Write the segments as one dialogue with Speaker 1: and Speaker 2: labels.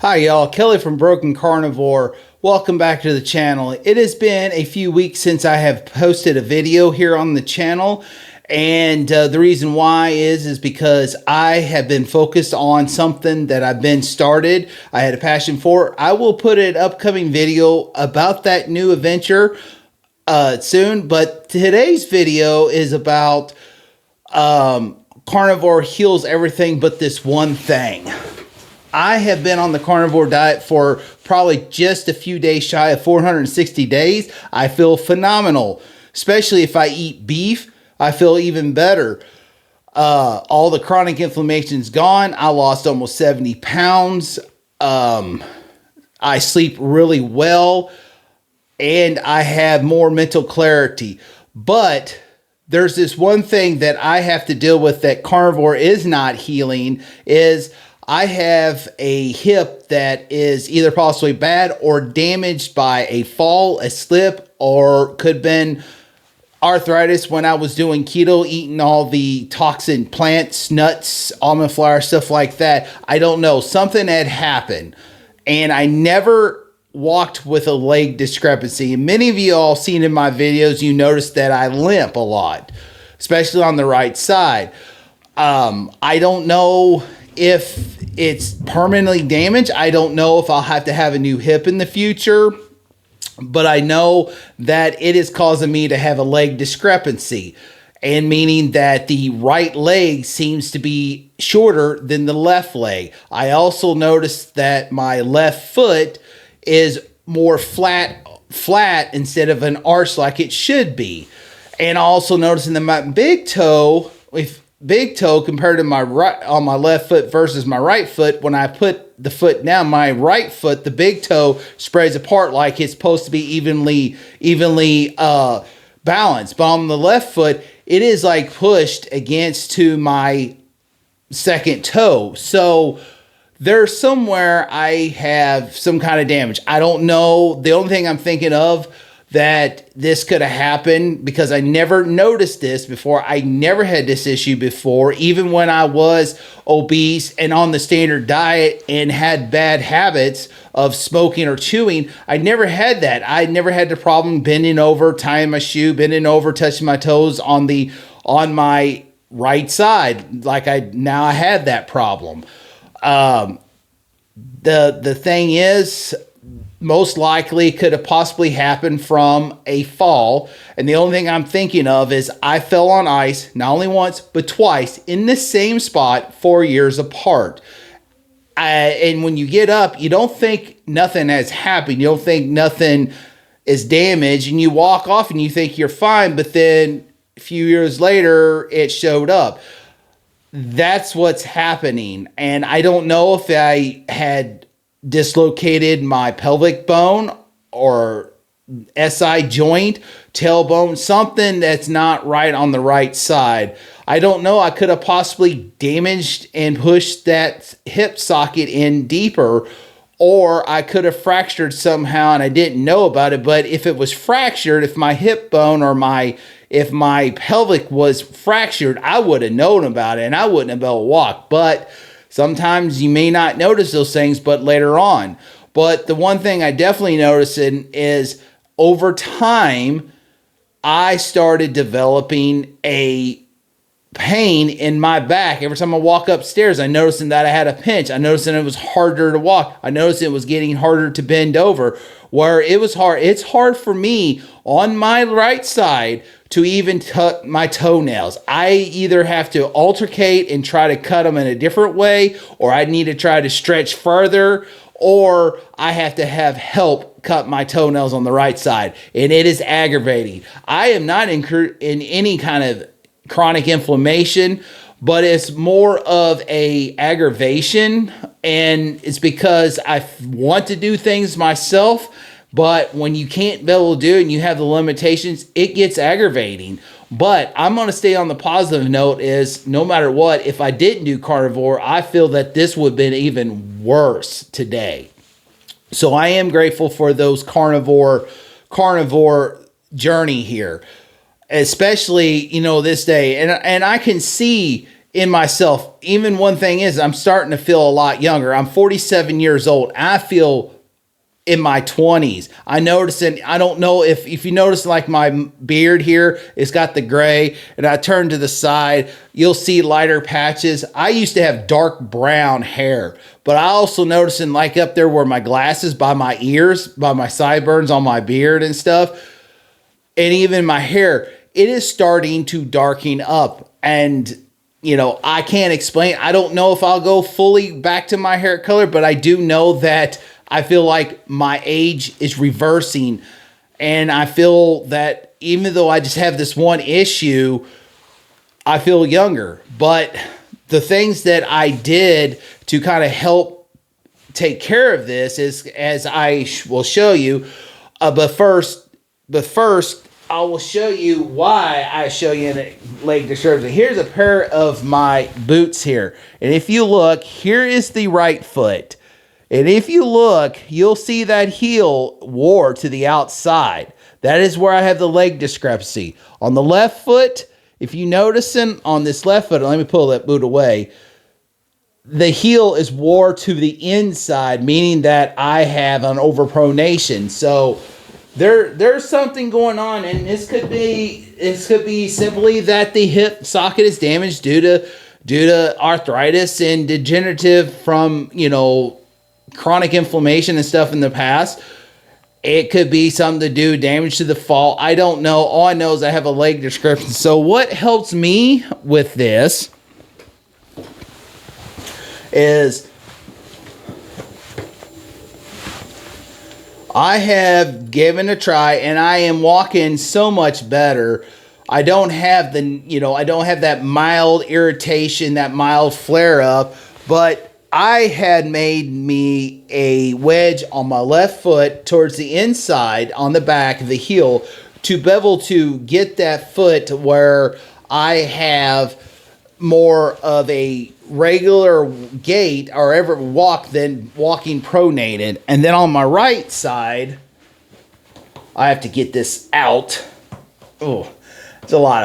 Speaker 1: Hi y'all, Kelly from Broken Carnivore. Welcome back to the channel. It has been a few weeks since I have posted a video here on the channel, and the reason why is because I have been focused on something that I've been started. I had a passion for. I will put an upcoming video about that new adventure soon, but today's video is about Carnivore heals everything but this one thing. I have been on the carnivore diet for probably just a few days shy of 460 days. I feel phenomenal, especially if I eat beef. I feel even better. All the chronic inflammation's gone. I lost almost 70 pounds. I sleep really well, and I have more mental clarity. But there's this one thing that I have to deal with that carnivore is not healing is I have a hip that is either possibly bad or damaged by a fall, a slip, or could have been arthritis when I was doing keto, eating all the toxin plants, nuts, almond flour, stuff like that. I don't know. Something had happened, and I never walked with a leg discrepancy. And many of you all seen in my videos, you notice that I limp a lot, especially on the right side. I don't know if it's permanently damaged. I don't know if I'll have to have a new hip in the future, but I know that it is causing me to have a leg discrepancy, and meaning that the right leg seems to be shorter than the left leg. I also noticed that my left foot is more flat instead of an arch like it should be. And also noticing that my big toe compared to my right on my left foot versus my right foot, when I put the foot down, my right foot, the big toe spreads apart like it's supposed to be evenly balanced. But on the left foot, it is like pushed against to my second toe. So there's somewhere I have some kind of damage. I don't know. The only thing I'm thinking of that this could have happened, because I never noticed this before. I never had this issue before, even when I was obese and on the standard diet and had bad habits of smoking or chewing. I never had that. I never had the problem bending over, tying my shoe, bending over, touching my toes on my right side. Like I had that problem. The thing is, most likely could have possibly happened from a fall. And the only thing I'm thinking of is I fell on ice, not only once, but twice in the same spot 4 years apart. And when you get up, you don't think nothing has happened. You don't think nothing is damaged, and you walk off and you think you're fine. But then a few years later, it showed up. That's what's happening. And I don't know if I had dislocated my pelvic bone or SI joint, tailbone, something that's not right on the right side. I don't know. I could have possibly damaged and pushed that hip socket in deeper, or I could have fractured somehow and I didn't know about it. But if it was fractured, if my hip bone or if my pelvic was fractured, I would have known about it and I wouldn't have been able to walk. But sometimes you may not notice those things, but later on. But the one thing I definitely noticed is over time, I started developing a pain in my back. Every time I walk upstairs, I noticed that I had a pinch. I noticed that it was harder to walk. I noticed it was getting harder to bend over, where it was hard. It's hard for me on my right side to even tuck my toenails. I either have to alternate and try to cut them in a different way, or I need to try to stretch further, or I have to have help cut my toenails on the right side. And it is aggravating. I am not in any kind of chronic inflammation, but it's more of a aggravation, and it's because I want to do things myself. But when you can't be able to do it and you have the limitations, it gets aggravating. But I'm going to stay on the positive note is no matter what, if I didn't do carnivore, I feel that this would have been even worse today. So I am grateful for those carnivore journey here, especially, this day. And I can see in myself. Even one thing is, I'm starting to feel a lot younger. I'm 47 years old. I feel in my 20s. I notice, and I don't know if you notice, like my beard here, it's got the gray, and I turn to the side, you'll see lighter patches. I used to have dark brown hair, but I also noticing, like up there where my glasses, by my ears, by my sideburns on my beard and stuff, and even my hair, it is starting to darken up. And you know, I can't explain. I don't know if I'll go fully back to my hair color, but I do know that I feel like my age is reversing. And I feel that even though I just have this one issue, I feel younger. But the things that I did to kind of help take care of this is, as I will show you. But first, I will show you why I show you in a leg disturbancy. Here's a pair of my boots here. And if you look, here is the right foot. And if you look, you'll see that heel wore to the outside. That is where I have the leg discrepancy. On the left foot, if you notice on this left foot, let me pull that boot away. The heel is wore to the inside, meaning that I have an overpronation. So there's something going on, and this could be simply that the hip socket is damaged due to arthritis and degenerative from, you know, chronic inflammation and stuff in the past. It could be something to do damage to the fall. I don't know. All I know is I have a leg discrepancy. So what helps me with this is I have given a try, and I am walking so much better. I don't have that mild irritation, that mild flare up, but I had made me a wedge on my left foot towards the inside on the back of the heel to be able to get that foot where I have more of a regular gait or ever walk than walking pronated. And then on my right side, I have to get this out. Oh, it's a lot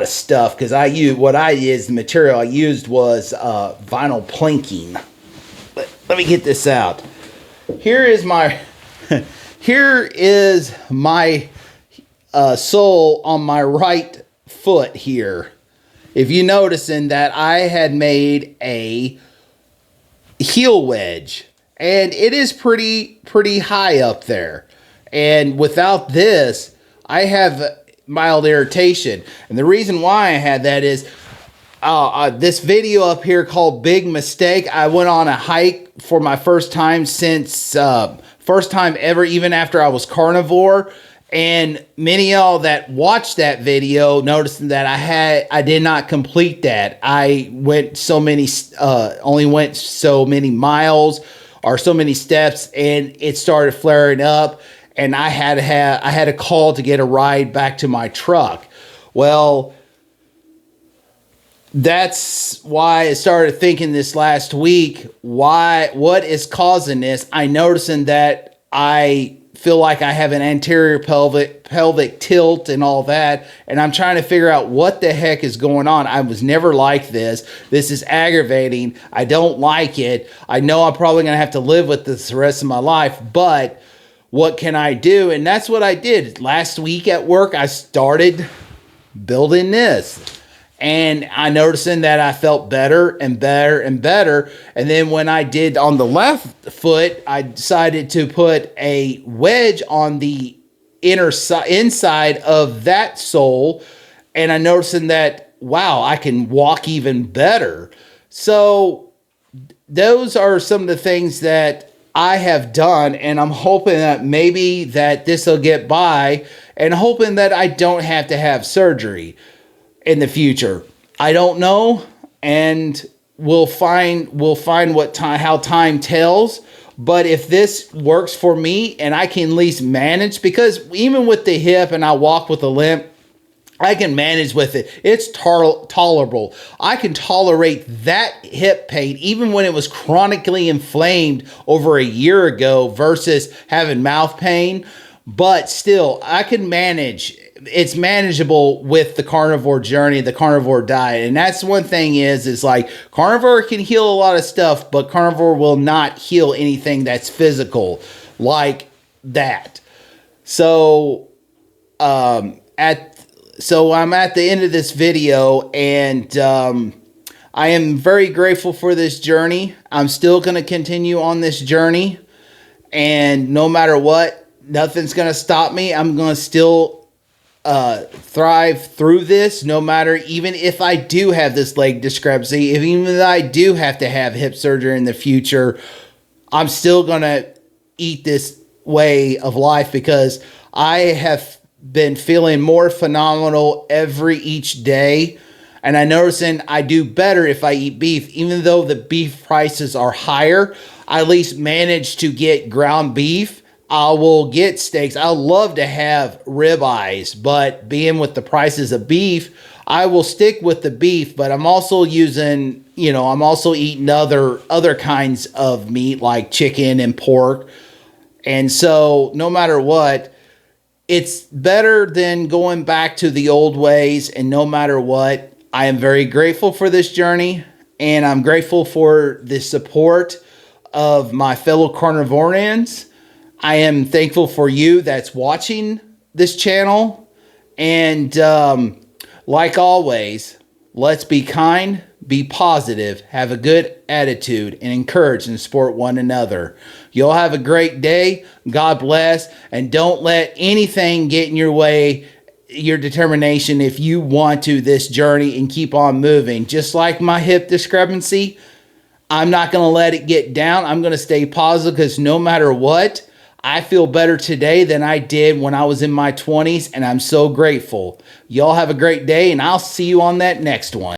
Speaker 1: of stuff, because the material I used was vinyl planking. Let me get this out. Here is my sole on my right foot here. If you notice in that, I had made a heel wedge, and it is pretty high up there. And without this, I have mild irritation. And the reason why I had that is this video up here called Big Mistake. I went on a hike for my first time ever, even after I was carnivore. And many of y'all that watched that video noticed that I did not complete that. I went only went so many miles or so many steps, and it started flaring up, and I had a call to get a ride back to my truck. Well, that's why I started thinking this last week, what is causing this? I noticing that I feel like I have an anterior pelvic tilt and all that, and I'm trying to figure out what the heck is going on. I was never like this. This is aggravating. I don't like it. I know I'm probably going to have to live with this the rest of my life, but what can I do? And that's what I did. Last week at work, I started building this. And I noticing that I felt better and better and better. And then when I did on the left foot, I decided to put a wedge on the inside of that sole. And I noticing that, wow, I can walk even better. So those are some of the things that I have done. And I'm hoping that maybe that this will get by, and hoping that I don't have to have surgery in the future. I don't know, and we'll find how time tells. But if this works for me and I can at least manage, because even with the hip and I walk with a limp, I can manage with it. It's tolerable. I can tolerate that hip pain even when it was chronically inflamed over a year ago versus having mouth pain. But still, I can manage it's manageable with the carnivore journey, the carnivore diet. And that's one thing is like carnivore can heal a lot of stuff, but carnivore will not heal anything that's physical like that. So I'm at the end of this video, and I am very grateful for this journey. I'm still going to continue on this journey, and no matter what, nothing's going to stop me. I'm going to still thrive through this, no matter, even if I do have this leg discrepancy, even if I do have to have hip surgery in the future, I'm still going to eat this way of life because I have been feeling more phenomenal each day. And I noticing I do better if I eat beef, even though the beef prices are higher. I at least manage to get ground beef. I will get steaks. I love to have ribeyes, but being with the prices of beef, I will stick with the beef, but I'm also using, I'm also eating other kinds of meat like chicken and pork. And so no matter what, it's better than going back to the old ways. And no matter what, I am very grateful for this journey, and I'm grateful for the support of my fellow carnivorians. I am thankful for you that's watching this channel. And like always, let's be kind, be positive, have a good attitude, and encourage and support one another. You'll have a great day. God bless. And don't let anything get in your way, your determination if you want to this journey and keep on moving. Just like my hip discrepancy, I'm not going to let it get down. I'm going to stay positive because no matter what, I feel better today than I did when I was in my 20s, and I'm so grateful. Y'all have a great day, and I'll see you on that next one.